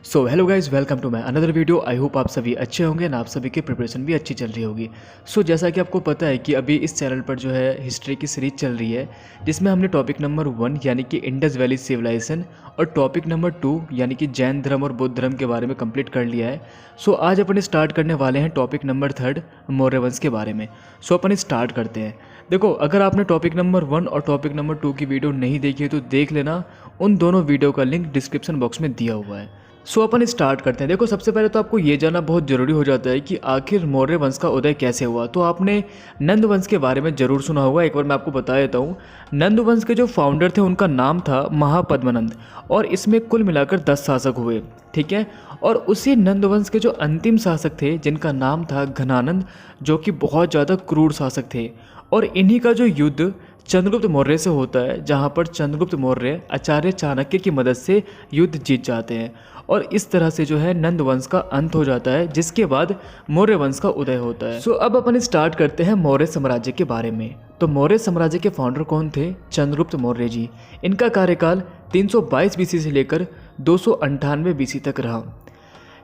So hello guys, welcome to my another video. I hope आप सभी अच्छे होंगे ना, आप सभी की प्रिपरेशन भी अच्छी चल रही होगी। सो जैसा कि आपको पता है कि अभी इस चैनल पर जो है हिस्ट्री की सीरीज चल रही है, जिसमें हमने टॉपिक नंबर 1 यानी कि इंडस वैली सिविलाइजेशन और टॉपिक नंबर 2 यानी कि जैन धर्म और बौद्ध धर्म के बारे में कंप्लीट कर लिया है। सो आज अपन स्टार्ट करने वाले हैं टॉपिक नंबर 3 मौर्य वंश के बारे में। सो अपन स्टार्ट करते हैं। देखो, अगर आपने टॉपिक नंबर 1 और टॉपिक नंबर 2 की वीडियो नहीं देखी है तो देख लेना, उन दोनों वीडियो का लिंक डिस्क्रिप्शन बॉक्स में दिया हुआ है। सो अपन स्टार्ट करते हैं। देखो, सबसे पहले तो आपको ये जानना बहुत ज़रूरी हो जाता है कि आखिर मौर्य वंश का उदय कैसे हुआ। तो आपने नंद वंश के बारे में ज़रूर सुना होगा। एक बार मैं आपको बता देता हूँ। नंद वंश के जो फाउंडर थे उनका नाम था महापद्मनंद, और इसमें कुल मिलाकर 10 शासक हुए, ठीक है। और उसी नंद वंश के जो अंतिम शासक थे जिनका नाम था घनानंद, जो कि बहुत ज़्यादा क्रूर शासक थे। और इन्हीं का जो युद्ध चंद्रगुप्त मौर्य से होता है, जहाँ पर चंद्रगुप्त मौर्य आचार्य चाणक्य की मदद से युद्ध जीत जाते हैं, और इस तरह से जो है नंद वंश का अंत हो जाता है, जिसके बाद मौर्य वंश का उदय होता है। सो अब अपन स्टार्ट करते हैं मौर्य साम्राज्य के बारे में। तो मौर्य साम्राज्य के फाउंडर कौन थे? चंद्रगुप्त मौर्य जी। इनका कार्यकाल 322 बीसी से लेकर 298 बीसी तक रहा,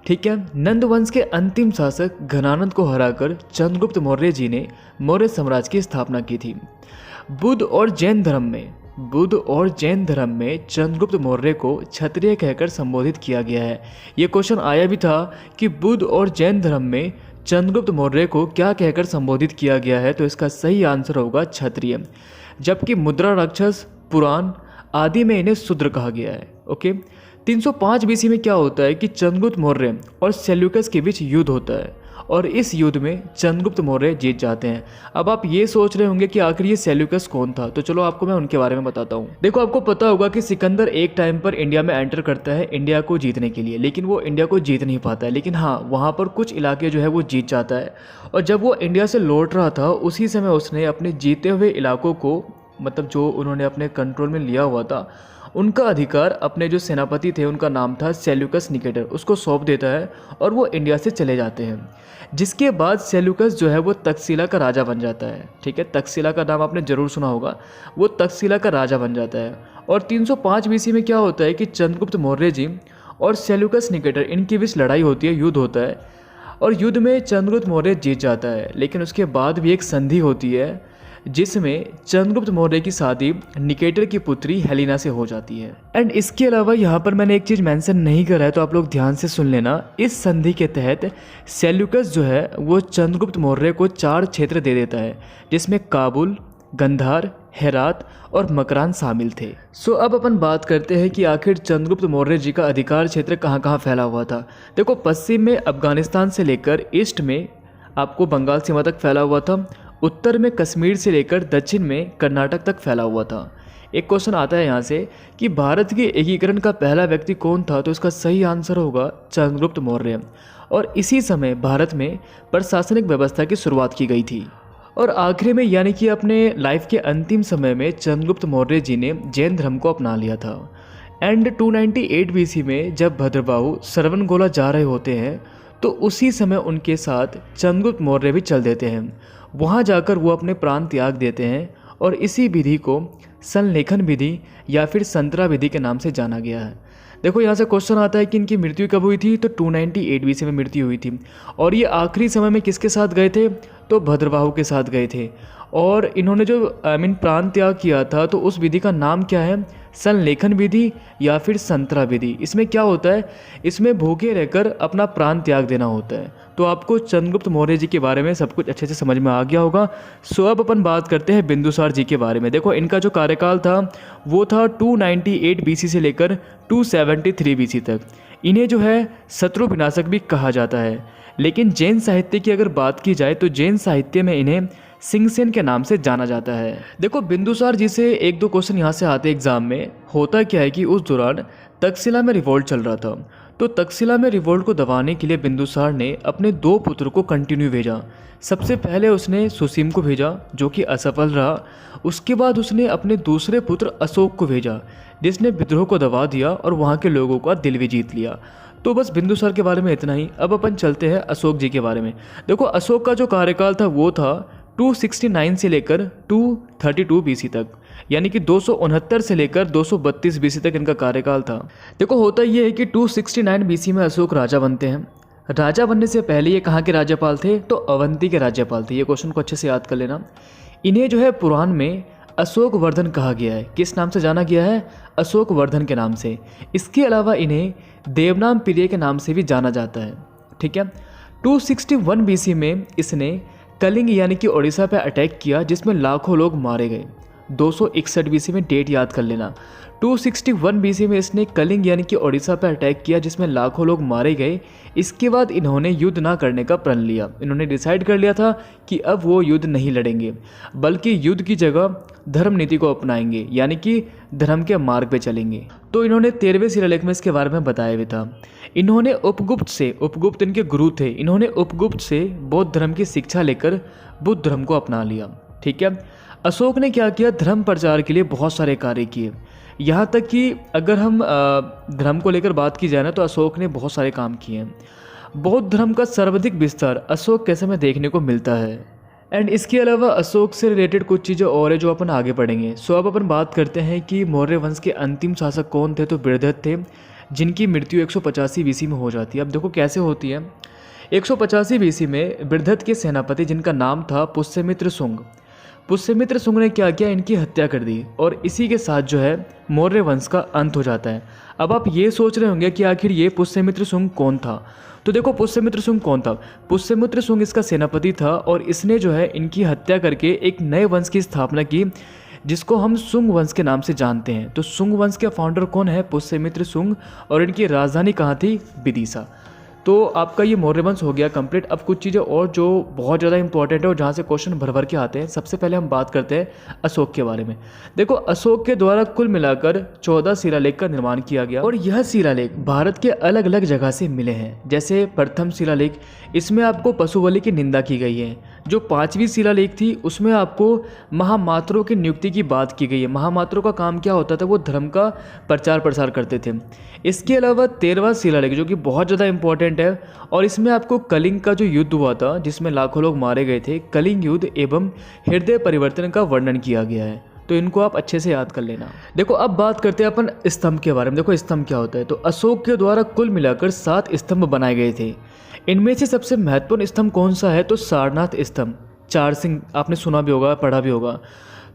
ठीक है। नंद वंश के अंतिम शासक घनानंद को हराकर चंद्रगुप्त मौर्य जी ने मौर्य साम्राज्य की स्थापना की थी। बुद्ध और जैन धर्म में चंद्रगुप्त मौर्य को क्षत्रिय कहकर संबोधित किया गया है। ये क्वेश्चन आया भी था कि बुद्ध और जैन धर्म में चंद्रगुप्त मौर्य को क्या कहकर संबोधित किया गया है, तो इसका सही आंसर होगा क्षत्रिय। जबकि मुद्रा राक्षस, पुराण आदि में इन्हें शूद्र कहा गया है। ओके। 305 बीसी में क्या होता है कि चंद्रगुप्त मौर्य और सेल्यूकस के बीच युद्ध होता है, और इस युद्ध में चंद्रगुप्त मौर्य जीत जाते हैं। अब आप ये सोच रहे होंगे कि आखिर ये सेल्यूकस कौन था, तो चलो आपको मैं उनके बारे में बताता हूँ। देखो, आपको पता होगा कि सिकंदर एक टाइम पर इंडिया में एंटर करता है इंडिया को जीतने के लिए, लेकिन वो इंडिया को जीत नहीं पाता है। लेकिन हाँ, वहाँ पर कुछ इलाके जो है वो जीत जाता है। और जब वो इंडिया से लौट रहा था, उसी समय उसने अपने जीते हुए इलाकों को, मतलब जो उन्होंने अपने कंट्रोल में लिया हुआ था, उनका अधिकार अपने जो सेनापति थे, उनका नाम था सेल्यूकस निकेटर, उसको सौंप देता है, और वो इंडिया से चले जाते हैं। जिसके बाद सेल्यूकस जो है वो तक्षशिला का राजा बन जाता है, ठीक है। तक्षशिला का नाम आपने जरूर सुना होगा। वो तक्षशिला का राजा बन जाता है। और 305 बीसी में क्या होता है कि चंद्रगुप्त मौर्य जी और सेल्यूकस निकेटर, इनके बीच लड़ाई होती है, युद्ध होता है, और युद्ध में चंद्रगुप्त मौर्य जीत जाता है। लेकिन उसके बाद भी एक संधि होती है, जिसमें चंद्रगुप्त मौर्य की शादी निकेटर की पुत्री हेलिना से हो जाती है। एंड इसके अलावा यहाँ पर मैंने एक चीज़ मेंशन नहीं करा है, तो आप लोग ध्यान से सुन लेना। इस संधि के तहत सेल्यूकस जो है वो चंद्रगुप्त मौर्य को 4 क्षेत्र दे देता है, जिसमें काबुल, गंधार, हेरात और मकरान शामिल थे। सो अब अपन बात करते हैं कि आखिर चंद्रगुप्त मौर्य जी का अधिकार क्षेत्र कहाँ कहाँ फैला हुआ था। देखो, पश्चिम में अफगानिस्तान से लेकर ईस्ट में आपको बंगाल सीमा तक फैला हुआ था। उत्तर में कश्मीर से लेकर दक्षिण में कर्नाटक तक फैला हुआ था। एक क्वेश्चन आता है यहाँ से कि भारत के एकीकरण का पहला व्यक्ति कौन था, तो इसका सही आंसर होगा चंद्रगुप्त मौर्य। और इसी समय भारत में प्रशासनिक व्यवस्था की शुरुआत की गई थी। और आखिरी में, यानी कि अपने लाइफ के अंतिम समय में, चंद्रगुप्त मौर्य जी ने जैन धर्म को अपना लिया था। एंड 298 बीसी में जब भद्रबाहु श्रवणगोला जा रहे होते हैं, तो उसी समय उनके साथ चंद्रगुप्त मौर्य भी चल देते हैं। वहाँ जाकर वो अपने प्राण त्याग देते हैं, और इसी विधि को संलेखन विधि या फिर संतरा विधि के नाम से जाना गया है। देखो, यहाँ से क्वेश्चन आता है कि इनकी मृत्यु कब हुई थी, तो 298 बीसी में मृत्यु हुई थी। और ये आखिरी समय में किसके साथ गए थे, तो भद्रबाहु के साथ गए थे। और इन्होंने जो प्राण त्याग किया था, तो उस विधि का नाम क्या है? संलेखन विधि या फिर संतरा विधि। इसमें क्या होता है, इसमें भूखे रहकर अपना प्राण त्याग देना होता है। तो आपको चंद्रगुप्त मौर्य जी के बारे में सब कुछ अच्छे से समझ में आ गया होगा। सो अब अपन बात करते हैं बिंदुसार जी के बारे में। देखो, इनका जो कार्यकाल था वो था 298 बीसी से लेकर 273 बीसी तक। इन्हें जो है शत्रु विनाशक भी कहा जाता है। लेकिन जैन साहित्य की अगर बात की जाए, तो जैन साहित्य में इन्हें सिंगसेन के नाम से जाना जाता है। देखो, बिंदुसार जी से 1-2 क्वेश्चन यहाँ से आते एग्जाम में। होता क्या है कि उस दौरान तक्षशिला में रिवोल्ट चल रहा था। तो तक्षशिला में रिवोल्ट को दबाने के लिए बिंदुसार ने अपने 2 पुत्र को कंटिन्यू भेजा। सबसे पहले उसने सुसीम को भेजा, जो कि असफल रहा। उसके बाद उसने अपने दूसरे पुत्र अशोक को भेजा, जिसने विद्रोह को दबा दिया और वहाँ के लोगों का दिल भी जीत लिया। तो बस बिंदुसार के बारे में इतना ही। अब अपन चलते हैं अशोक जी के बारे में। देखो, अशोक का जो कार्यकाल था वो था 269 से लेकर 232 बीसी तक। यानी कि 269 से लेकर 232 बीसी तक इनका कार्यकाल था। देखो होता ये है कि 269 बीसी में अशोक राजा बनते हैं। राजा बनने से पहले ये कहाँ के राज्यपाल थे? तो अवंती के राज्यपाल थे। ये क्वेश्चन को अच्छे से याद कर लेना। इन्हें जो है पुराण में अशोक वर्धन कहा गया है। किस नाम से जाना गया है? अशोक वर्धन के नाम से। इसके अलावा इन्हें देवनाम प्रिय के नाम से भी जाना जाता है। ठीक है। 261 बीसी में इसने कलिंग यानी कि उड़ीसा पर अटैक किया, जिसमें लाखों लोग मारे गए। 261 बीसी में, डेट याद कर लेना। 261 बीसी में इसने कलिंग यानी कि उड़ीसा पर अटैक किया, जिसमें लाखों लोग मारे गए। इसके बाद इन्होंने युद्ध ना करने का प्रण लिया। इन्होंने डिसाइड कर लिया था कि अब वो युद्ध नहीं लड़ेंगे, बल्कि युद्ध की जगह धर्म नीति को अपनाएंगे, यानी कि धर्म के मार्ग पे चलेंगे। तो इन्होंने 13वें शिलालेख में इसके बारे में बताया भी था। इन्होंने उपगुप्त इनके गुरु थे, इन्होंने उपगुप्त से बौद्ध धर्म की शिक्षा लेकर बुद्ध धर्म को अपना लिया। ठीक है। अशोक ने क्या किया? धर्म प्रचार के लिए बहुत सारे कार्य किए। यहाँ तक कि अगर हम धर्म को लेकर बात की जाए ना, तो अशोक ने बहुत सारे काम किए हैं। बौद्ध धर्म का सर्वाधिक विस्तार अशोक के समय देखने को मिलता है। एंड इसके अलावा अशोक से रिलेटेड कुछ चीज़ें और है जो अपन आगे पढ़ेंगे। सो अब अपन बात करते हैं कि मौर्य वंश के अंतिम शासक कौन थे? तो बृहद्रथ थे, जिनकी मृत्यु 185 बीसी में हो जाती है। अब देखो कैसे होती है। 185 बीसी में बृहद्रथ के सेनापति, जिनका नाम था पुष्यमित्र शुंग, पुष्यमित्र शुंग ने क्या किया? इनकी हत्या कर दी, और इसी के साथ जो है मौर्य वंश का अंत हो जाता है। अब आप ये सोच रहे होंगे कि आखिर ये पुष्यमित्र शुंग कौन था? तो देखो पुष्यमित्र शुंग कौन था? पुष्यमित्र शुंग इसका सेनापति था, और इसने जो है इनकी हत्या करके एक नए वंश की स्थापना की, जिसको हम शुंग वंश के नाम से जानते हैं। तो शुंग वंश के फाउंडर कौन है? पुष्यमित्र शुंग, और इनकी राजधानी कहाँ थी? विदिशा। तो आपका ये मौर्य वंश हो गया कंप्लीट। अब कुछ चीज़ें और जो बहुत ज़्यादा इंपॉर्टेंट है और जहाँ से क्वेश्चन भर भर के आते हैं। सबसे पहले हम बात करते हैं अशोक के बारे में। देखो अशोक के द्वारा कुल मिलाकर 14 शिलालेख का निर्माण किया गया, और यह शिलालेख भारत के अलग अलग जगह से मिले हैं। जैसे प्रथम शिलालेख, इसमें आपको पशु बलि की निंदा की गई है। जो 5वीं शिलालेख थी, उसमें आपको महामात्रों की नियुक्ति की बात की गई है। महामात्रों का काम क्या होता था? वो धर्म का प्रचार प्रसार करते थे। इसके अलावा 13वां शिलालेख, जो कि बहुत ज़्यादा इंपॉर्टेंट है, और इसमें आपको कलिंग का जो युद्ध हुआ था, जिसमें लाखों लोग मारे गए थे, कलिंग युद्ध एवं हृदय परिवर्तन का वर्णन किया गया है। तो इनको आप अच्छे से याद कर लेना। देखो अब बात करते हैं अपन स्तंभ के बारे में। देखो स्तंभ क्या होता है? तो अशोक के द्वारा कुल मिलाकर 7 स्तंभ बनाए गए थे। इनमें से सबसे महत्वपूर्ण स्तंभ कौन सा है? तो सारनाथ स्तंभ। 4 सिंह आपने सुना भी होगा, पढ़ा भी होगा।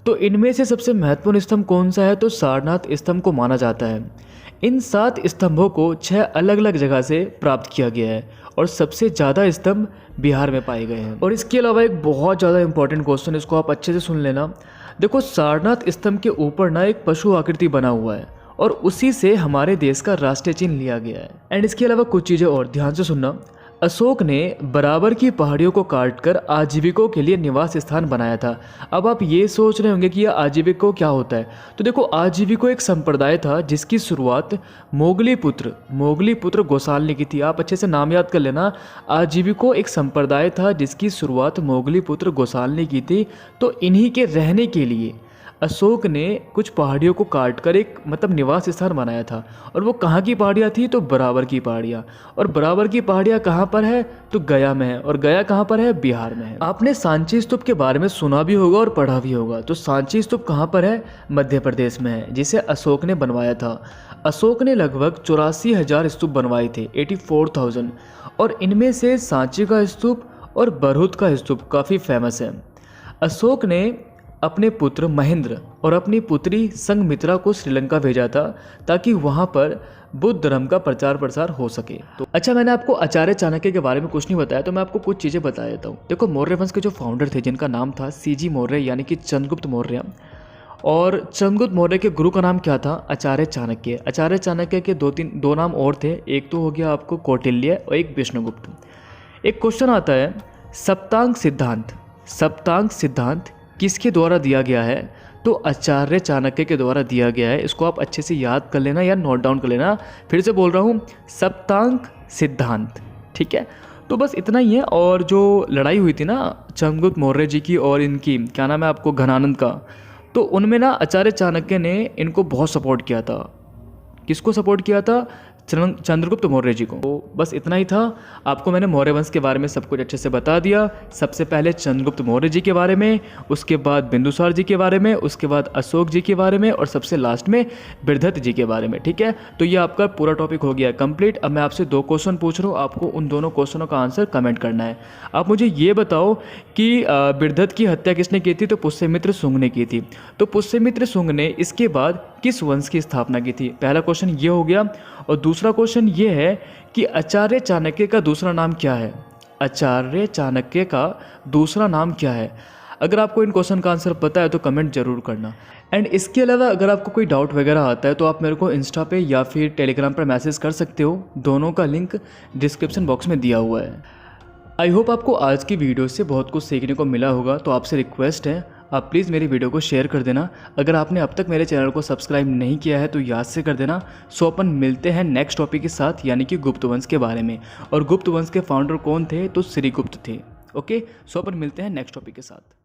तो इनमें से सबसे महत्वपूर्ण स्तंभ कौन सा है? तो सारनाथ स्तंभ को माना जाता है। इन 7 स्तंभों को 6 अलग अलग जगह से प्राप्त किया गया है, और सबसे ज़्यादा स्तंभ बिहार में पाए गए हैं। और इसके अलावा एक बहुत ज़्यादा इंपॉर्टेंट क्वेश्चन, इसको आप अच्छे से सुन लेना। देखो सारनाथ स्तंभ के ऊपर ना एक पशु आकृति बना हुआ है, और उसी से हमारे देश का राष्ट्रीय चिन्ह लिया गया है। एंड इसके अलावा कुछ चीज़ें और ध्यान से सुनना। अशोक ने बराबर की पहाड़ियों को काटकर आजीविकों के लिए निवास स्थान बनाया था। अब आप ये सोच रहे होंगे कि यह आजीविको क्या होता है? तो देखो आजीविको एक संप्रदाय था जिसकी शुरुआत मोगली पुत्र गोसाल ने की थी। आप अच्छे से नाम याद कर लेना। आजीविको एक संप्रदाय था जिसकी शुरुआत मोगली पुत्र गोसाल ने की थी। तो इन्हीं के रहने के लिए अशोक ने कुछ पहाड़ियों को काटकर एक निवास स्थान बनाया था। और वो कहाँ की पहाड़ियाँ थी? तो बराबर की पहाड़ियाँ। और बराबर की पहाड़ियाँ कहाँ पर है? तो गया में है। और गया कहाँ पर है? बिहार में है। आपने सांची स्तूप के बारे में सुना भी होगा और पढ़ा भी होगा। तो सांची स्तूप कहाँ पर है? मध्य प्रदेश में है, जिसे अशोक ने बनवाया था। अशोक ने लगभग 84,000 स्तूप बनवाए थे, 84,000। और इनमें से सांची का स्तूप और बरहुत का स्तूप काफ़ी फेमस है। अशोक ने अपने पुत्र महेंद्र और अपनी पुत्री संघमित्रा को श्रीलंका भेजा था, ताकि वहाँ पर बुद्ध धर्म का प्रचार प्रसार हो सके। तो अच्छा, मैंने आपको आचार्य चाणक्य के बारे में कुछ नहीं बताया, तो मैं आपको कुछ चीज़ें बता देता हूँ। देखो मौर्य वंश के जो फाउंडर थे, जिनका नाम था सीजी मौर्य यानी कि चंद्रगुप्त मौर्य, और चंद्रगुप्त मौर्य के गुरु का नाम क्या था? आचार्य चाणक्य। आचार्य चाणक्य के दो नाम और थे। एक तो हो गया आपको कौटिल्य और एक विष्णुगुप्त। एक क्वेश्चन आता है, सप्तांग सिद्धांत किसके द्वारा दिया गया है? तो आचार्य चाणक्य के द्वारा दिया गया है। इसको आप अच्छे से याद कर लेना या नोट डाउन कर लेना। फिर से बोल रहा हूँ, सप्तांग सिद्धांत। ठीक है, तो बस इतना ही है। और जो लड़ाई हुई थी ना चंद्रगुप्त मौर्य जी की और इनकी, क्या नाम है आपको, घनानंद का, तो उनमें ना आचार्य चाणक्य ने इनको बहुत सपोर्ट किया था। किसको सपोर्ट किया था? चंद्रगुप्त मौर्य जी को। तो बस इतना ही था। आपको मैंने मौर्य वंश के बारे में सब कुछ अच्छे से बता दिया। सबसे पहले चंद्रगुप्त मौर्य जी के बारे में, उसके बाद बिंदुसार जी के बारे में, उसके बाद अशोक जी के बारे में और सबसे लास्ट में बृहदत्त जी के बारे में। ठीक है, तो ये आपका पूरा टॉपिक हो गया कंप्लीट। अब मैं आपसे 2 क्वेश्चन पूछ रहा हूँ, आपको उन दोनों क्वेश्चनों का आंसर कमेंट करना है। आप मुझे ये बताओ कि बृहदत्त की हत्या किसने की थी? तो पुष्यमित्र शुंग ने की थी। तो पुष्यमित्र शुंग ने इसके बाद किस वंश की स्थापना की थी? पहला क्वेश्चन ये हो गया। और दूसरा क्वेश्चन ये है कि आचार्य चाणक्य का दूसरा नाम क्या है? आचार्य चाणक्य का दूसरा नाम क्या है? अगर आपको इन क्वेश्चन का आंसर पता है तो कमेंट जरूर करना। एंड इसके अलावा अगर आपको कोई डाउट वगैरह आता है तो आप मेरे को इंस्टा पे या फिर टेलीग्राम पर मैसेज कर सकते हो। दोनों का लिंक डिस्क्रिप्शन बॉक्स में दिया हुआ है। आई होप आपको आज की वीडियो से बहुत कुछ सीखने को मिला होगा। तो आपसे रिक्वेस्ट है, आप प्लीज़ मेरी वीडियो को शेयर कर देना। अगर आपने अब तक मेरे चैनल को सब्सक्राइब नहीं किया है तो याद से कर देना। सो अपन मिलते हैं नेक्स्ट टॉपिक के साथ, यानी कि गुप्त वंश के बारे में। और गुप्त वंश के फाउंडर कौन थे? तो श्रीगुप्त थे। ओके, सो अपन मिलते हैं नेक्स्ट टॉपिक के साथ।